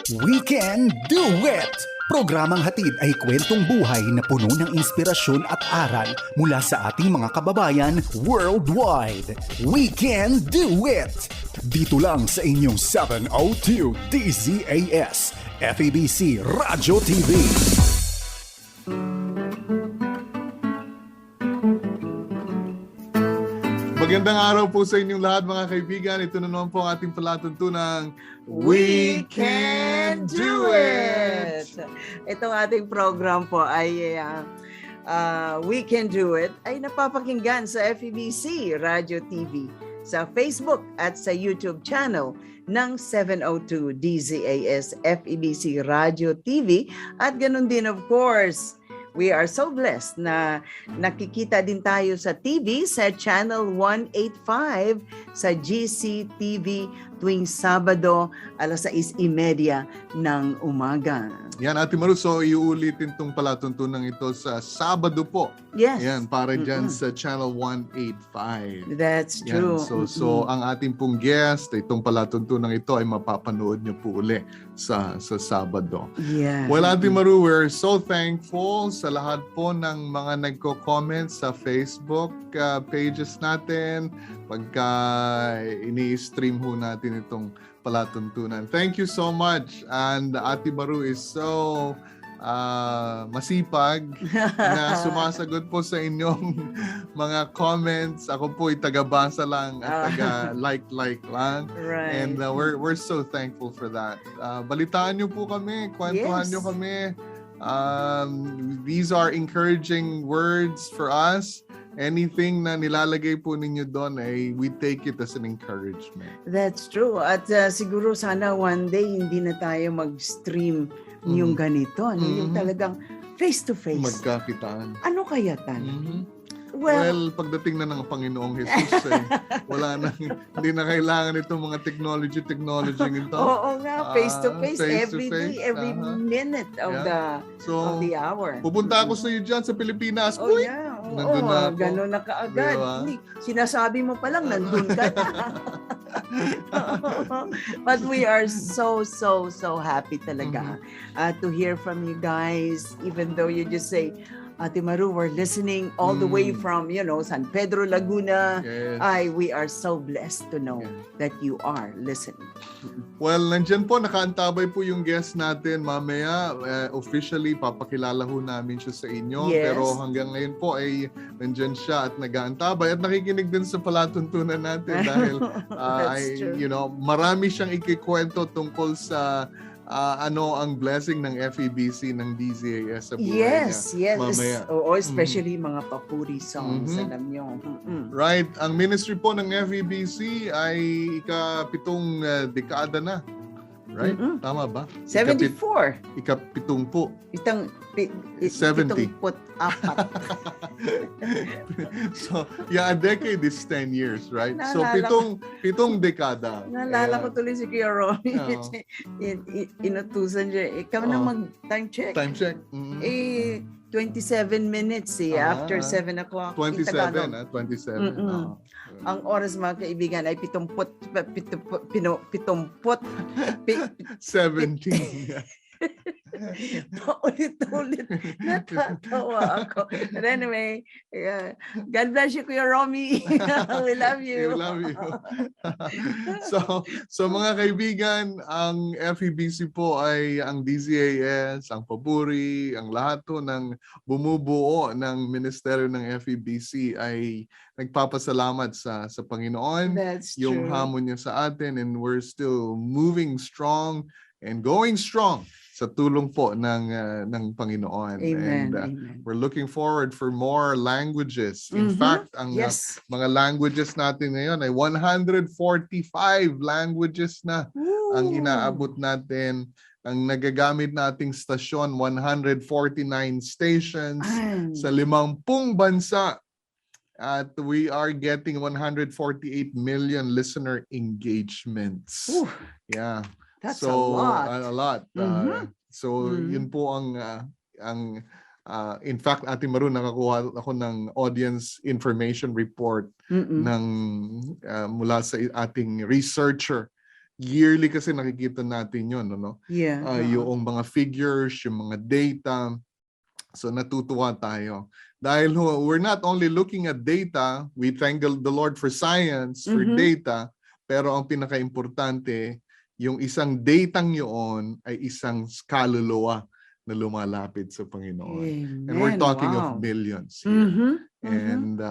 We Can Do It! Programang hatid ay kwentong buhay na puno ng inspirasyon at aral mula sa ating mga kababayan worldwide. We Can Do It! Dito lang sa inyong 702 DZAS, FEBC Radio TV. Magandang araw po sa inyong lahat mga kaibigan. Ito na naman po ang ating palatuntunang We Can Do It! Itong ating program po ay We Can Do It ay napapakinggan sa FEBC Radio TV, sa Facebook at sa YouTube channel ng 702 DZAS FEBC Radio TV, at ganun din of course. We are so blessed na nakikita din tayo sa TV sa Channel 185 sa GCTV tuwing Sabado alas 6:30 ng umaga. Yan, Ate Maru, so iuulitin itong palatuntunan ito sa Sabado po. Yes. Yan, para dyan sa Channel 185. That's Yan, true. so ang ating pong guest, itong palatuntunan ito ay mapapanood niyo po uli sa Sabado. Yeah. Well, Ate Maru, we're so thankful sa lahat po ng mga nagko-comment sa Facebook pages natin pagka ini-stream ho natin itong palatuntunan. Thank you so much. And Ate Maru is so masipag na sumasagot po sa inyong mga comments. Ako po ay taga-basa lang at taga-like lang. Right. And we're so thankful for that. Balitaan niyo po kami, kwentuhan Yes. niyo kami. These are encouraging words for us. Anything na nilalagay po ninyo doon ay we take it as an encouragement. That's true. At siguro sana one day hindi na tayo mag-stream yung ganito. Yung talagang face-to-face. Magkakitaan. Ano kaya tan? Well, pagdating na ng Panginoong Jesus, wala na, hindi na kailangan itong mga technology ito. Oo nga, face-to-face, every face-to-face, day, every minute of the hour. Pupunta ako sa iyo dyan sa Pilipinas. Oh Uy! yeah, Nandun na ako. gano'n na kaagad. Diba? Hindi, sinasabi mo pa lang, nandun ka na. But we are so happy talaga to hear from you guys, even though you just say, Ate Maru, we're listening all the way from, San Pedro, Laguna. Yes. We are so blessed to know that you are listening. Well, nandyan po, nakaantabay po yung guest natin. Mamaya, officially, papakilala ho namin siya sa inyo. Yes. Pero hanggang ngayon po ay nandyan siya at nag-aantabay at nakikinig din sa palatuntunan natin dahil marami siyang ikikwento tungkol sa ang blessing ng FEBC ng DZAS sa buhay niya. Mamaya. Oo, especially mga papuri songs, alam nyo. Right. Ang ministry po ng FEBC ay ika-7 dekada na. Right? Tama ba? 74. Ika-7 po. 70. 74. So, a decade is 10 years, right? So, pitong dekada. Naalala ko tuloy si Kuya Romy. Inutusan siya. Ikaw na mag-time check. Time check. 27 minutes after 7 o'clock. 27. Ang oras mga kaibigan ay 70. 17. Paulit-ulit. Natatawa ako. But anyway, God bless you, Kuya Romy. We love you. We love you. So mga kaibigan, ang FEBC po ay ang DZAS, ang Papuri, ang lahat po ng bumubuo ng ministeryo ng FEBC ay nagpapasalamat sa Panginoon. That's yung true. hamon niya sa atin, and we're still moving strong and going strong sa tulong po ng Panginoon. Amen. And we're looking forward for more languages. In fact, ang mga languages natin ngayon ay 145 languages na ang inaabot natin. Ang nagagamit nating stasyon, 149 stations sa 50 bansa. At we are getting 148 million listener engagements. Ooh. Yeah. That's a lot. Yun po ang in fact, Ate Maru, nakakuha ako ng audience information report ng mula sa ating researcher yearly kasi nakikita natin yun, no? Yeah. Yung mga figures, yung mga data. So natutuwa tayo. Dahil we're not only looking at data, we thank the Lord for science, for data, pero ang pinaka-importante, yung isang datang yun ay isang kaluluwa na lumalapit sa Panginoon. Amen. And we're talking of Wow. millions here. Mm-hmm. And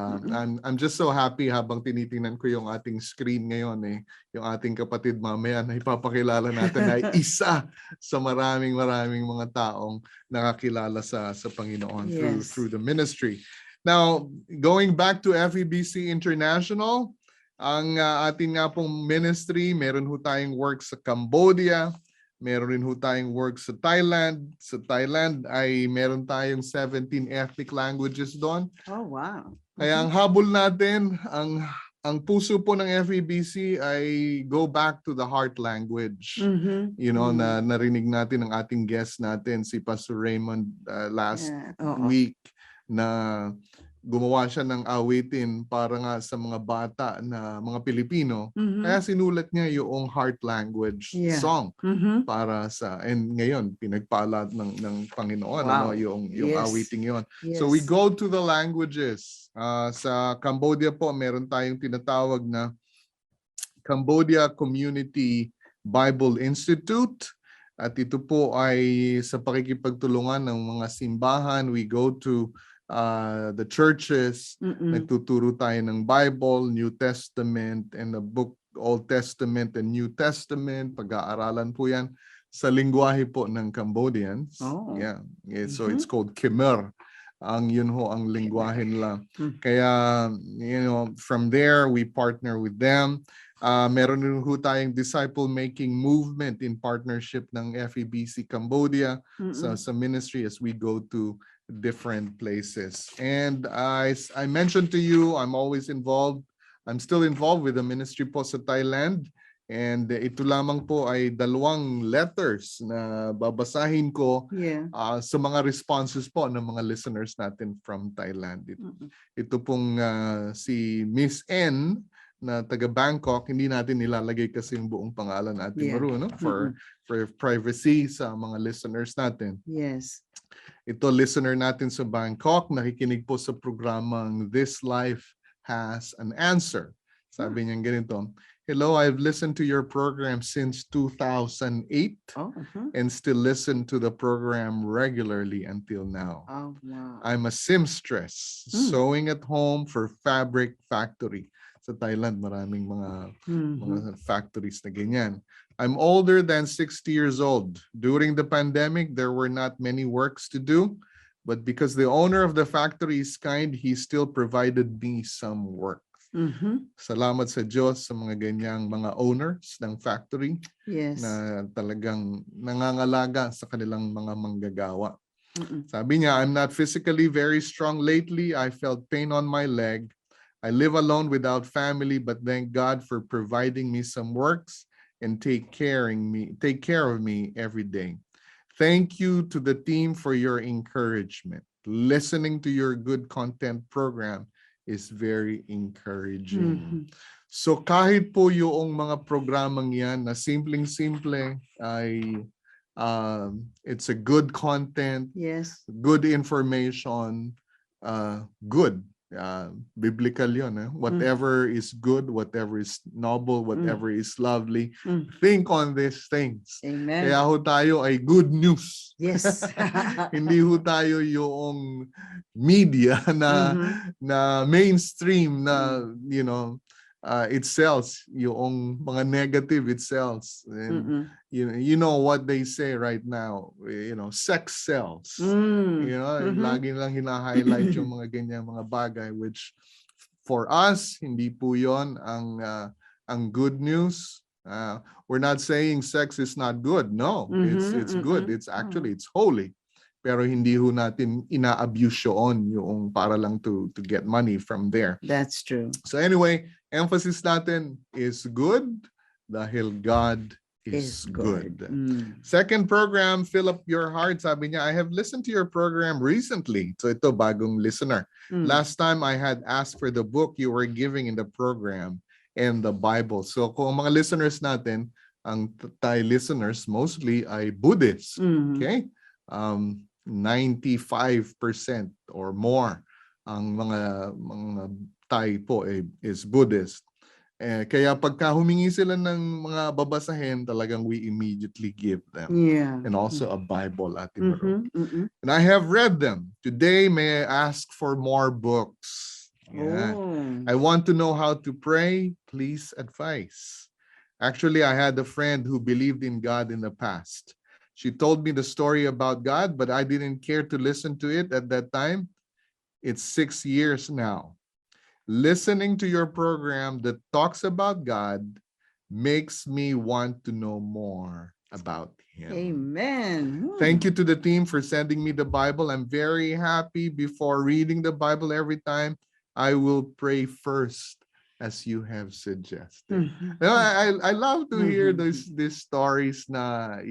I'm just so happy habang tinitingnan ko yung ating screen ngayon yung ating kapatid mamaya na ipapakilala natin na isa sa maraming mga taong nakakilala sa Panginoon through the ministry. Now, going back to FEBC International, ang ating nga pong ministry, meron ho tayong work sa Cambodia, meron rin ho tayong work sa Thailand. Sa Thailand ay meron tayong 17 ethnic languages doon. Oh, wow. Kaya ang habol natin, ang puso po ng FEBC ay go back to the heart language. You know, na narinig natin ng ating guest natin, si Pastor Raymond last week, na gumawa siya ng awitin para nga sa mga bata na mga Pilipino. Kaya sinulat niya yung heart language song para sa, and ngayon pinagpala ng Panginoon yung awiting yon. So we go to the languages. Sa Cambodia po, meron tayong tinatawag na Cambodia Community Bible Institute. At ito po ay sa pakikipagtulungan ng mga simbahan. We go to the churches, nagtuturo tayo ng Bible, New Testament, and the book Old Testament and New Testament. Pag-aaralan po yan sa lingwahe po ng Cambodians. Yeah. So it's called Khmer. Yun ho ang lingwahe nila. Kaya, you know, from there, we partner with them. Meron rin ho tayong disciple-making movement in partnership ng FEBC Cambodia sa ministry as we go to different places. And I mentioned to you, I'm always involved. I'm still involved with the ministry po sa Thailand. And ito lamang po ay 2 letters na babasahin ko sa mga responses po ng mga listeners natin from Thailand. Ito pong si Miss N na taga Bangkok, hindi natin nilalagay kasi yung buong pangalan natin no? For privacy sa mga listeners natin. Yes. Ito, listener natin sa Bangkok, nakikinig po sa programang This Life Has an Answer. Sabi niya ganito, "Hello, I've listened to your program since 2008 and still listen to the program regularly until now. Oh, wow. I'm a seamstress, sewing at home for Fabric Factory." Sa Thailand, maraming mga factories na ganyan. "I'm older than 60 years old. During the pandemic, there were not many works to do, but because the owner of the factory is kind, he still provided me some work." Salamat sa Diyos sa mga ganyang mga owners ng factory na talagang nangangalaga sa kanilang mga manggagawa. Sabi niya, "I'm not physically very strong lately. I felt pain on my leg. I live alone without family, but thank God for providing me some works and take care of me every day. Thank you to the team for your encouragement. Listening to your good content program is very encouraging." So kahit po yung mga programang yan na simpleng-simple ay it's a good content, good information, good. Biblical yun. Whatever is good, whatever is noble, whatever is lovely, think on these things. Amen. Kaya ho tayo ay good news. Yes. Hindi ho tayo yung media na mainstream na, you know, it sells yung mga negative, it sells. And you know what they say right now, you know, sex sells. You know, lagi lang hina-highlight yung mga ganyang mga bagay, which for us, hindi po yon ang good news. We're not saying sex is not good. No, it's good. It's actually, it's holy. Pero hindi ho natin ina-abuse yun yung para lang to get money from there. That's true. So anyway, emphasis natin is good dahil God is good. Second program, Fill Up Your Heart. Sabi niya, "I have listened to your program recently." So ito, bagong listener. "Last time I had asked for the book you were giving in the program and the Bible." So kung mga listeners natin, ang Thai listeners mostly ay Buddhists. Okay? 95% or more ang mga Thai po is Buddhist. Kaya pagka humingi sila ng mga babasahin, talagang we immediately give them. Yeah. And also a Bible, Ate Maru. And I have read them. Today, may I ask for more books? Yeah. Oh. I want to know how to pray. Please advise. Actually, I had a friend who believed in God in the past. She told me the story about God, but I didn't care to listen to it at that time. It's 6 years now. Listening to your program that talks about God makes me want to know more about Him. Amen. Thank you to the team for sending me the Bible. I'm very happy. Before reading the Bible every time, I will pray first, as you have suggested. I love to hear these stories na,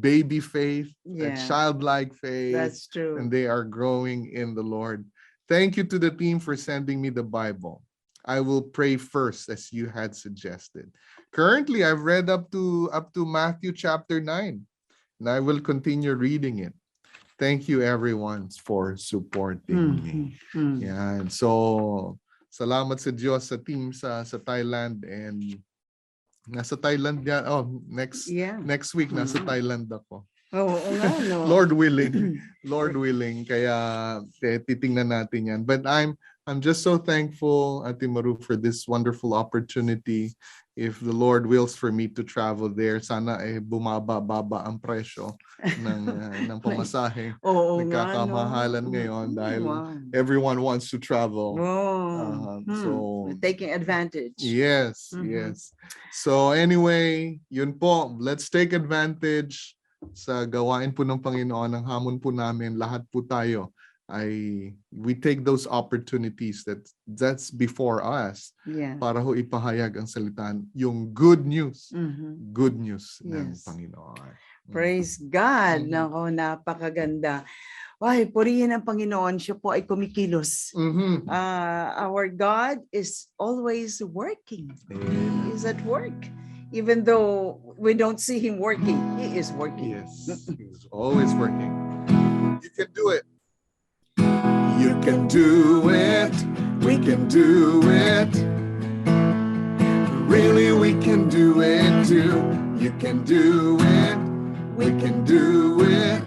baby faith, a childlike faith. That's true. And they are growing in the Lord. Thank you to the team for sending me the Bible. I will pray first, as you had suggested. Currently, I've read up to Matthew chapter 9, and I will continue reading it. Thank you, everyone, for supporting me. Yeah, and so salamat sa Diyos sa team sa Thailand, and nasa Thailand yan. Oh, next week nasa Thailand ako. Oo nga, no. Lord willing. Kaya titingnan natin yan. But I'm just so thankful, Ate Maru, for this wonderful opportunity. If the Lord wills for me to travel there, sana bumaba-baba ang presyo ng pamasahe. Nagkakamahalan ngayon dahil everyone wants to travel. So taking advantage. Yes. So anyway, yun po. Let's take advantage sa gawain po ng Panginoon. Ang hamon po namin, lahat po tayo we take those opportunities that's before us para ho ipahayag ang salitaan, yung good news ng Panginoon. Praise God. Nako, napakaganda. Ay, purihin ang Panginoon, siya po ay kumikilos. Our God is always working. He's at work. Even though we don't see Him working, He is working. Yes, He's always working. You can do it. You can do it. We can do it. Really, we can do it too. You can do it. We can do it.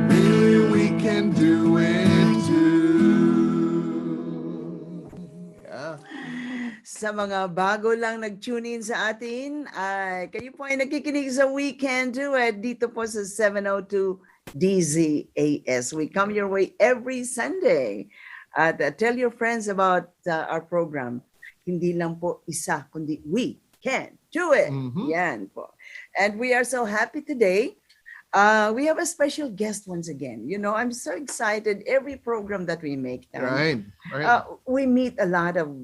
Really, we can do it too. Yeah. Sa mga bago lang nag-tune in sa atin, kayo po ay nakikinig sa We Can Do It dito po sa 702 DZAS. We come your way every Sunday. At tell your friends about our program. Hindi lang po isa, kundi we can do it. Yan po. And we are so happy today. We have a special guest once again. I'm so excited every program that we make. Right. We meet a lot of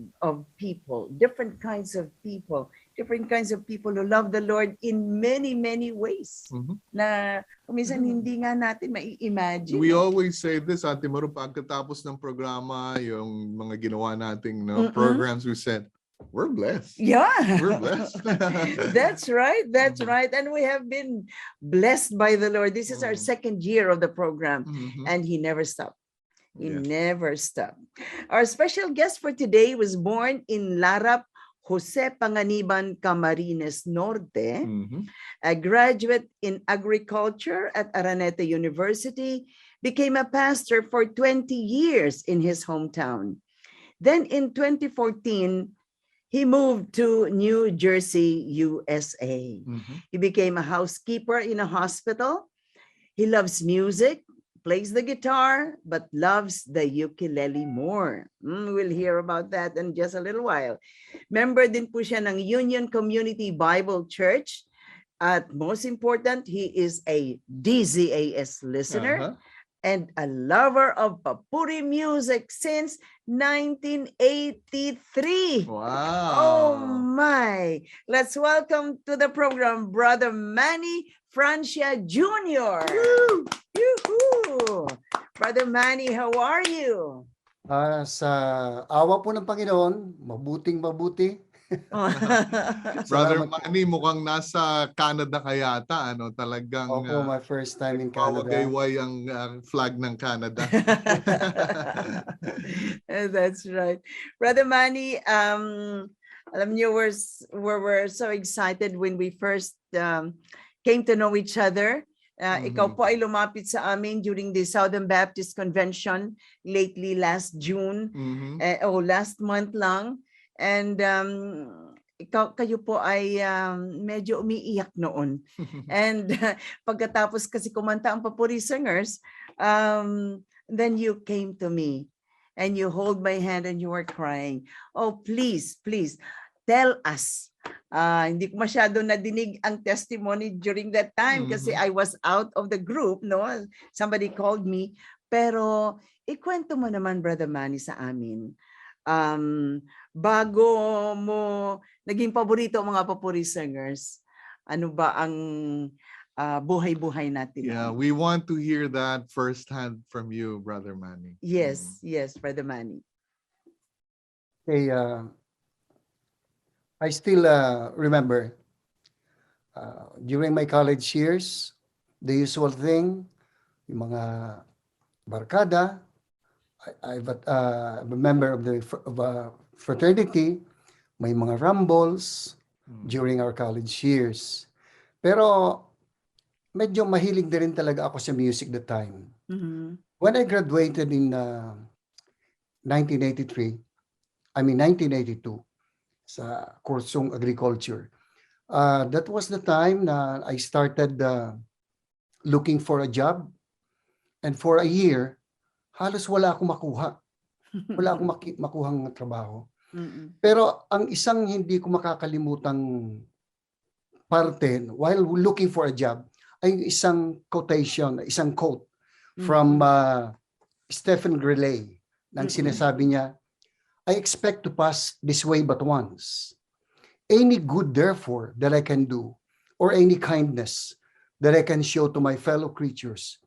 people, different kinds of people who love the Lord in many, many ways. Na kuminsan hindi nga natin mai-imagine. We always say this, Ate Maru, pagkatapos ng programa, yung mga ginawa nating programs, we said, we're blessed. Yeah. We're blessed. That's right. And we have been blessed by the Lord. This is our second year of the program, and He never stopped. He never stopped. Our special guest for today was born in Larap, Jose Panganiban, Camarines Norte, a graduate in agriculture at Araneta University, became a pastor for 20 years in his hometown. Then in 2014, he moved to New Jersey, USA. He became a housekeeper in a hospital. He loves music, plays the guitar, but loves the ukulele more. We'll hear about that in just a little while. Member din po siya ng Union Community Bible Church. At most important, he is a DZAS listener and a lover of Papuri music since 1983. Wow. Oh my. Let's welcome to the program Brother Manny Francia Jr. Woo! Yoo-hoo! Brother Manny, how are you? Sa awa po ng Panginoon, mabuting mabuti. Brother Salamat po. Manny, mukhang nasa Canada ka yata, ano? Talagang Opo, my first time in Canada. mawagayway ang flag ng Canada. That's right. Brother Manny, alam niyo, we're so excited when we first came to know each other. Ikaw po ay lumapit sa amin during the Southern Baptist Convention lately last June, last month lang. And kayo po ay medyo umiiyak noon. And pagkatapos kasi kumanta ang Papuri Singers, then you came to me and you hold my hand and you were crying. Oh, please, please, tell us. Hindi ko masyado nadinig ang testimony during that time kasi I was out of the group, no? Somebody called me. Pero ikwento mo naman, Brother Manny, sa amin. Bago mo naging paborito ang mga Papuri Singers, ano ba ang buhay-buhay natin? Yeah, we want to hear that firsthand from you, Brother Manny. Yes, yes, Brother Manny. Okay, I still remember during my college years, the usual thing, yung mga barkada, I'm a member of the fraternity, may mga rumbles during our college years. Pero medyo mahilig na rin talaga ako sa music that time. When I graduated in 1982, sa kursong agriculture. That was the time na I started looking for a job. And for a year, halos wala akong makuha. Wala akong makuhang trabaho. Pero ang isang hindi ko makakalimutang parte while looking for a job ay isang quotation, isang quote from Stephen Grelay nang sinasabi niya, I expect to pass this way but once. Any good, therefore, that I can do, or any kindness that I can show to my fellow creatures,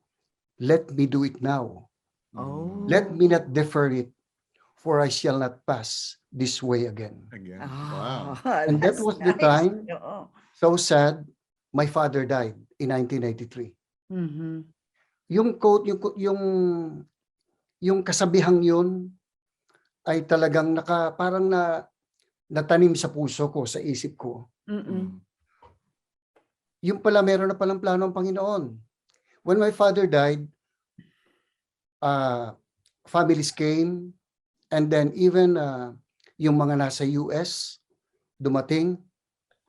let me do it now. Oh. Let me not defer it, for I shall not pass this way again. Again. Ah, Wow. And that that's was the nice. time, Oo. so sad, my father died in 1983. Yung quote, yung kasabihang yun, ay talagang parang natanim sa puso ko, sa isip ko. Yung pala, meron na palang plano ang Panginoon. When my father died, families came, and then even yung mga nasa US, dumating,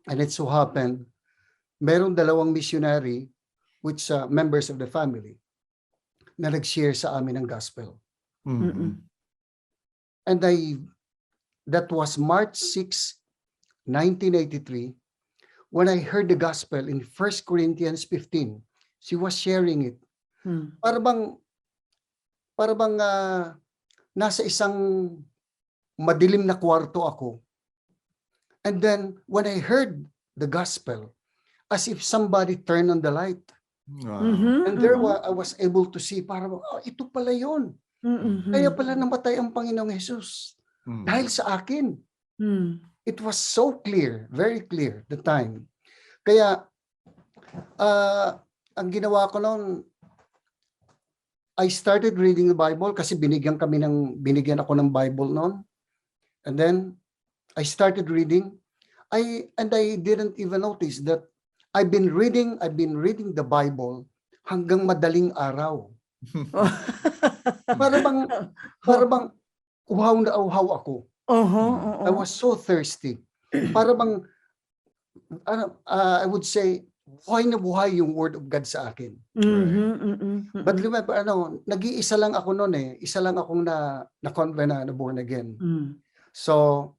and it so happened, merong dalawang missionary, which members of the family, na nag-share sa amin ng gospel. And that was March 6, 1983, when I heard the gospel in 1 Corinthians 15. She was sharing it. Para bang nasa isang madilim na kwarto ako. And then, when I heard the gospel, as if somebody turned on the light. And there I was able to see, parang, ito pala yun. Kaya pala namatay ang Panginoong Jesus. Dahil sa akin. It was so clear, very clear, the time. Kaya, ang ginawa ko noon, I started reading the Bible kasi binigyan ako ng Bible noon. And then, I started reading. I didn't even notice that I've been reading the Bible hanggang madaling araw. Para bang uhaw na uhaw ako. I was so thirsty. Para bang I would say buhay na buhay yung word of God sa akin. But remember, nag-iisa lang ako noon eh. Isa lang akong na-convert na born again. So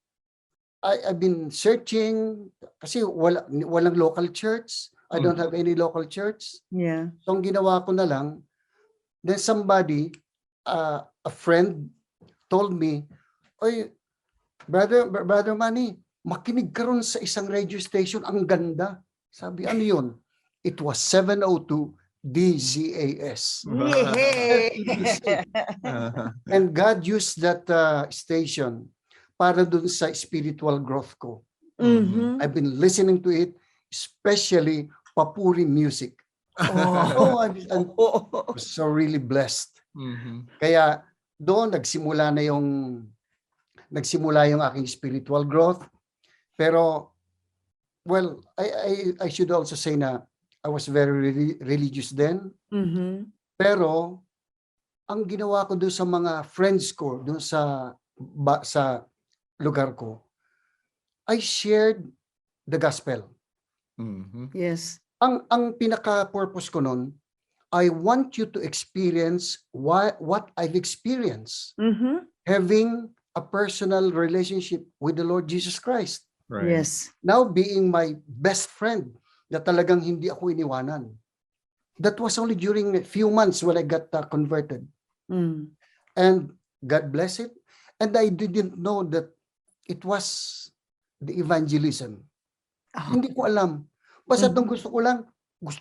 I've been searching kasi walang local church. I don't have any local church. Yeah. So ang ginawa ko na lang, then somebody, a friend told me, oy, brother Manny, makinig ka ron sa isang radio station, ang ganda. Sabi, ano yun? It was 702 DZAS. And God used that station para dun sa spiritual growth ko. Mhm. I've been listening to it, especially papuri music. Oh. I'm Oo. so really blessed. Mhm. Kaya doon nagsimula yung aking spiritual growth. Pero well, I should also say na I was very religious then. Mhm. Pero ang ginawa ko doon sa mga friends ko doon sa lugar ko, I shared the gospel. Mhm. Yes. Ang pinaka-purpose ko noon, I want you to experience what I've experienced, Mhm. having a personal relationship with the Lord Jesus Christ. Right. Yes. Now being my best friend na talagang hindi ako iniwanan. That was only during a few months when I got converted. Mm. And God bless it. And I didn't know that it was the evangelism. Oh. Hindi ko alam. Basta Mhm. gusto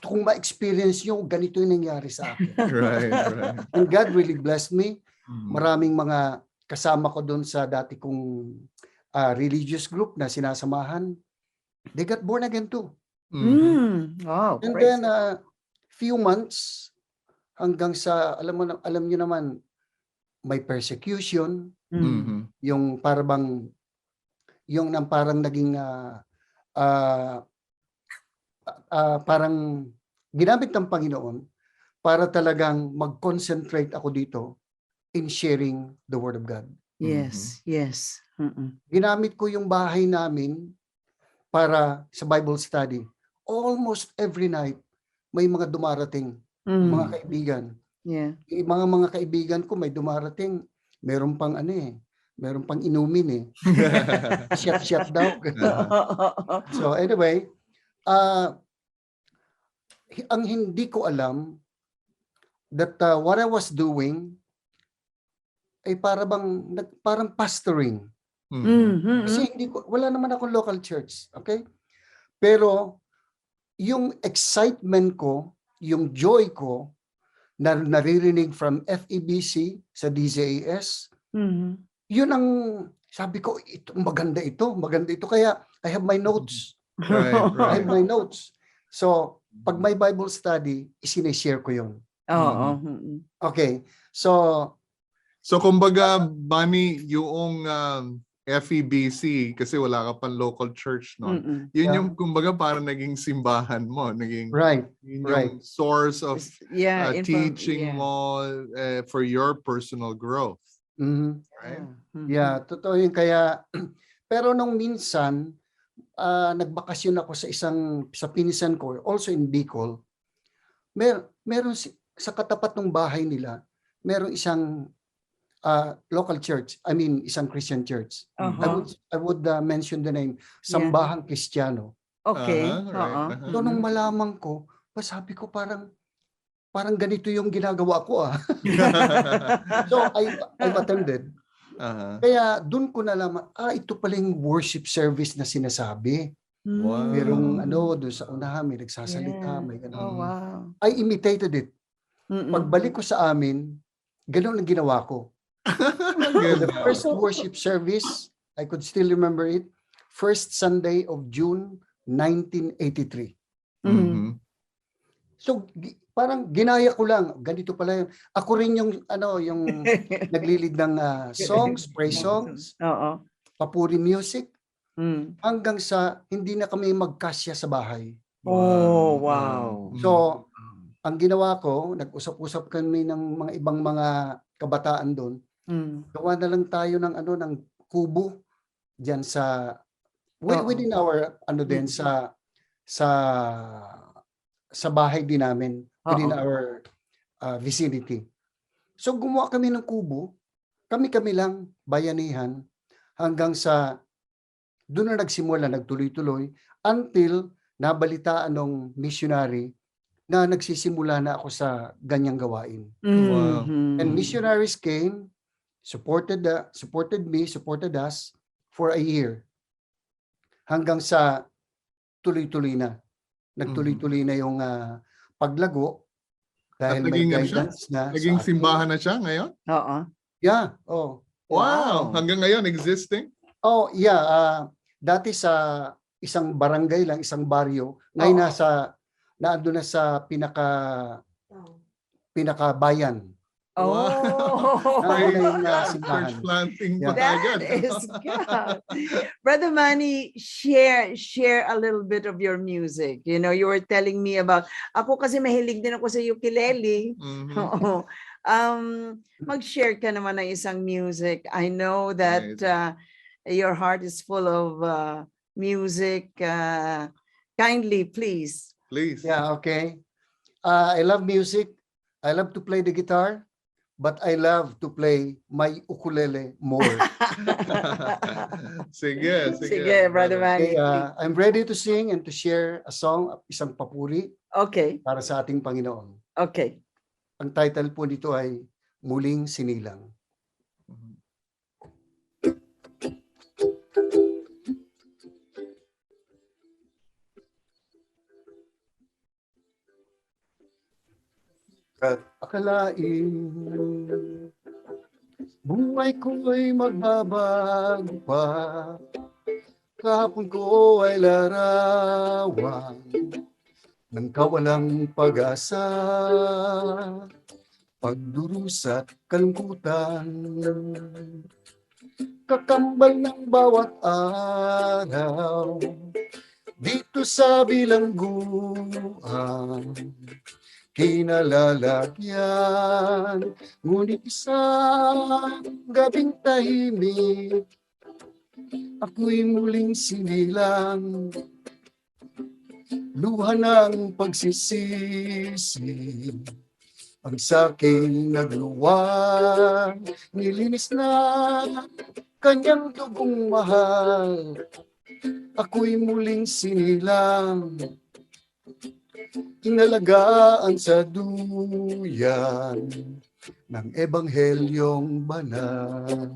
kong ma-experience yung ganito yung nangyari sa akin. Right, right. And God really blessed me. Mhm. Maraming mga kasama ko doon sa dati kong religious group na sinasamahan. They got born again too. Mhm. Wow. And praise then few months hanggang sa alam niyo naman may persecution, God. Mm. Mhm. yung parang naging ah, parang ginamit ng Panginoon para talagang mag-concentrate ako dito in sharing the Word of God. Yes. Yes. Mm-mm. Ginamit ko yung bahay namin para sa Bible study. Almost every night, may mga dumarating, mga Mm. kaibigan. Yeah. Yung mga kaibigan ko may dumarating, meron pang meron pang inumin Shot daw. So anyway, ang hindi ko alam that what I was doing ay parang pastoring. Mhm. Mhm. Kasi wala naman akong local church, okay? Pero yung excitement ko, yung joy ko na naririnig from FEBC sa DZAS, Mhm. yun ang sabi ko, maganda ito. Kaya I have my notes. Right, I have right. my notes. So, pag may Bible study, isineshare ko yun. Oo. Mm-mm. Okay. So, So kumbaga, Bunny, yung FEBC, kasi wala ka pang local church noon, Mm-mm. yun Yeah. yung kumbaga parang naging simbahan mo, naging yun right. yung source of Yeah. teaching mo for your personal growth. Mhm. Right? Yeah, totoo yun. Kaya, pero nung minsan, nagbakasyon ako sa pinsan ko, also in Bicol, meron sa katapat ng bahay nila, merong isang local church, I mean, isang Christian church. Uh-huh. I would mention the name, Yeah. Sambahang Kristiyano. Okay. Right. Oo. So, nung malaman ko, sabi ko parang ganito yung ginagawa ko So, I've attended. Kaya doon ko nalaman, ito pala yung worship service na sinasabi. Wow. Merong doon sa unahan, may nagsasalita, Yeah. may ganun. Oh, wow. I imitated it. Mm-mm. Pagbalik ko sa amin, ganun ang ginawa ko. The first worship service, I could still remember it, first Sunday of June 1983. Mhm. So, parang ginaya ko lang, ganito pala yun. Ako rin yung naglilid ng songs, praise songs, Oo. papuri music, Mm. hanggang sa hindi na kami magkasya sa bahay. Oh, wow. So, ang ginawa ko, nag-usap-usap kami ng mga ibang mga kabataan doon. Gawa na lang tayo ng kubo diyan within our din sa bahay din namin, within our vicinity. So gumawa kami ng kubo, kami lang, bayanihan, hanggang sa doon na nagsimula, nagtuloy-tuloy, until nabalitaan ng missionary na nagsisimula na ako sa ganyang gawain. Wow. And missionaries came, supported us for a year. Hanggang sa tuloy-tuloy na. Nagtuloy-tuloy na yung paglago dahil At may naging guidance na naging sa akin. simbahan na siya ngayon? Oo. Yeah, oh. Wow. Hanggang ngayon existing? Oh, yeah. Dati sa isang barangay lang, isang baryo, ngayon naando na sa pinakabayan. Oh, Praise Nauna yung God. simbahan. Church planting pa Yeah. agad. that is God. Brother Manny, share a little bit of your music. You know, you were telling me about, ako kasi mahilig din ako sa ukulele. Mhm. Oo. Mag-share ka naman ng isang music. I know that your heart is full of music. Kindly, please. Please. Yeah, okay. I love music. I love to play the guitar, but I love to play my ukulele more. Sige. Sige, Brother Manny. Okay, I'm ready to sing and to share a song, isang papuri Okay, para sa ating Panginoon. okay. Ang title po nito ay Muling Sinilang. At akalain, buhay ko'y magbabago pa. Kahapon ko ay larawan ng kawalang pag-asa, pagdurusa't kalungkutan, kakambal ng bawat araw dito sa bilangguan. Kinalalagyan, ngunit isang gabing tahimik, ako'y muling sinilang, luha ng pagsisisi, ang saking nagluwag, nilinis na kanyang dugong mahal, ako'y muling sinilang, inalagaan sa duyan ng Ebanghelyong banal.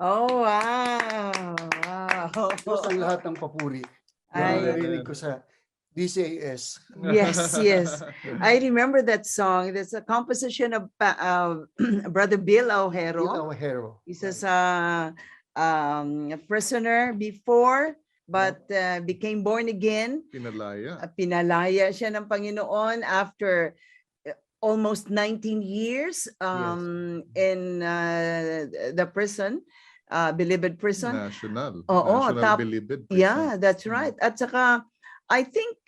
Oh, wow. Wow. Diyos ang lahat ng papuri. Yan ang Ay. narinig ko sa DCAS. Yes. I remember that song. That's a composition of Brother Bill Ojero. Bill Ojero. He's a prisoner before, but became born again. Pinalaya. Pinalaya siya ng Panginoon after almost 19 years in the prison, Bilibid prison. National. Oo, National Bilibid. Yeah, that's right. At saka, I think,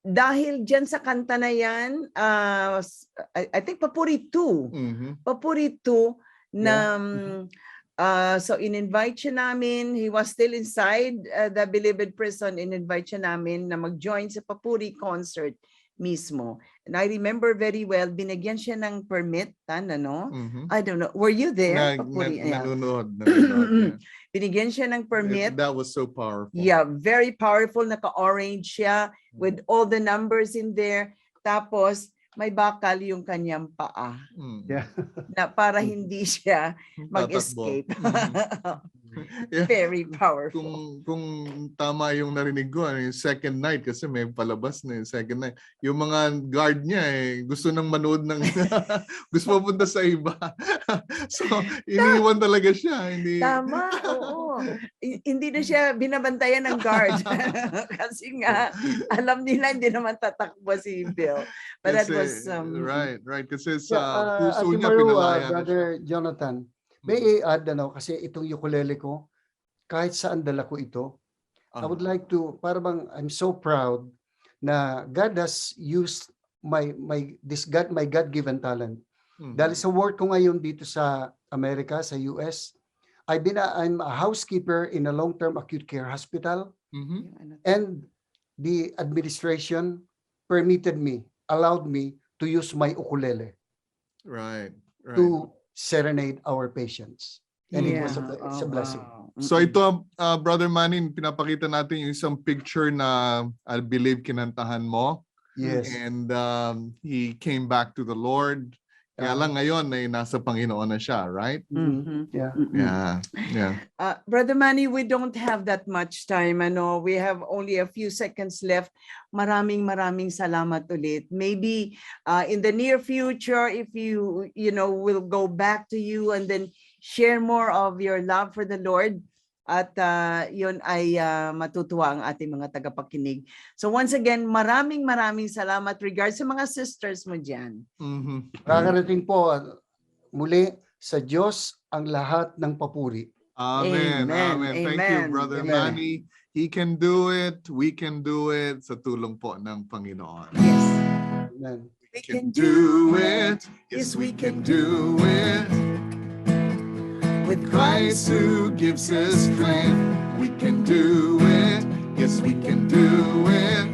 dahil dyan sa kanta na yan, I think Papuri 2. Mhm. Papuri 2 na so in-invite siya namin. He was still inside the Bilibid prison. In-invite siya namin na mag-join sa Papuri concert mismo. And I remember very well, binigyan siya ng permit, ano? Mhm. I don't know. Were you there? Papuri? Yeah. Nanonood. Binigyan siya ng permit. That was so powerful. Yeah, very powerful. Naka-orange siya with all the numbers in there. Tapos, may bakal yung kanyang paa Mm. Yeah. na para hindi siya Tatakbo. mag-escape. Yeah. Very powerful. Kung tama yung narinig ko, yung second night, kasi may palabas na yung second night. Yung mga guard niya gusto nang manood ng gusto mapunta sa iba. So, iniwan talaga siya. Hindi... Tama, oo. Hindi na siya binabantayan ng guard. Kasi nga, alam nila hindi naman tatakbo si Bill. But that was... right. Kasi sa Ate puso niya, Maru, pinalaya na siya. Brother Jonathan, may i-add kasi itong ukulele ko, kahit saan dala ko ito, I would like to, parang I'm so proud na God has used my God-given talent. Mhm. Dahil sa work ko ngayon dito sa Amerika, sa US, I'm a housekeeper in a long-term acute care hospital, Mhm. and the administration allowed me to use my ukulele Right. to serenade our patients. And it was it's a blessing. So ito, Brother Manny, pinapakita natin yung isang picture na I believe kinantahan mo. Yes. And he came back to the Lord. Kaya lang ngayon ay nasa Panginoon na siya, right? Mhm. Yeah. Mm-mm. Yeah. Brother Manny, we don't have that much time. We have only a few seconds left. Maraming salamat ulit. Maybe in the near future, if you will go back to you and then share more of your love for the Lord. At yun ay matutuwa ang ating mga tagapakinig. So once again, maraming salamat regards sa mga sisters mo dyan. Kakarating po muli sa Diyos ang lahat ng papuri. Amen. Amen. Thank you, Amen. Brother Amen. Manny. He can do it. We can do it sa tulong po ng Panginoon. Yes. Amen. We can do it. Yes, we can do it. With Christ who gives us strength, we can do it. Yes, we can do it.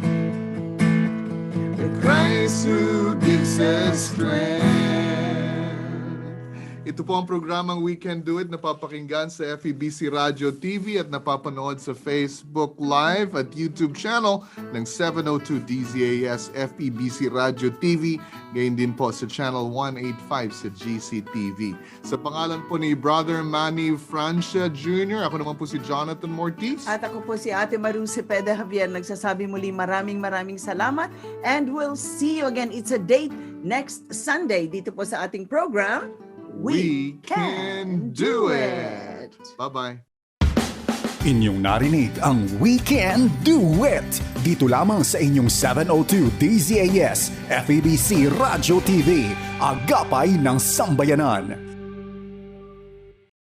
With Christ who gives us strength. Ito po ang programang We Can Do It, napapakinggan sa FEBC Radio TV at napapanood sa Facebook Live at YouTube channel ng 702 DZAS FEBC Radio TV. Gayon din po sa channel 185 sa GCTV. Sa pangalan po ni Brother Manny Francia Jr., ako naman po si Jonathan Mortiz. At ako po si Ate Maru Cepeda Javier. Nagsasabi muli maraming salamat. And we'll see you again. It's a date next Sunday dito po sa ating program. We can do it. Bye-bye. Inyong narinig ang We Can Do It dito lamang sa inyong 702 DZAS FEBC Radio TV, agapay ng sambayanan.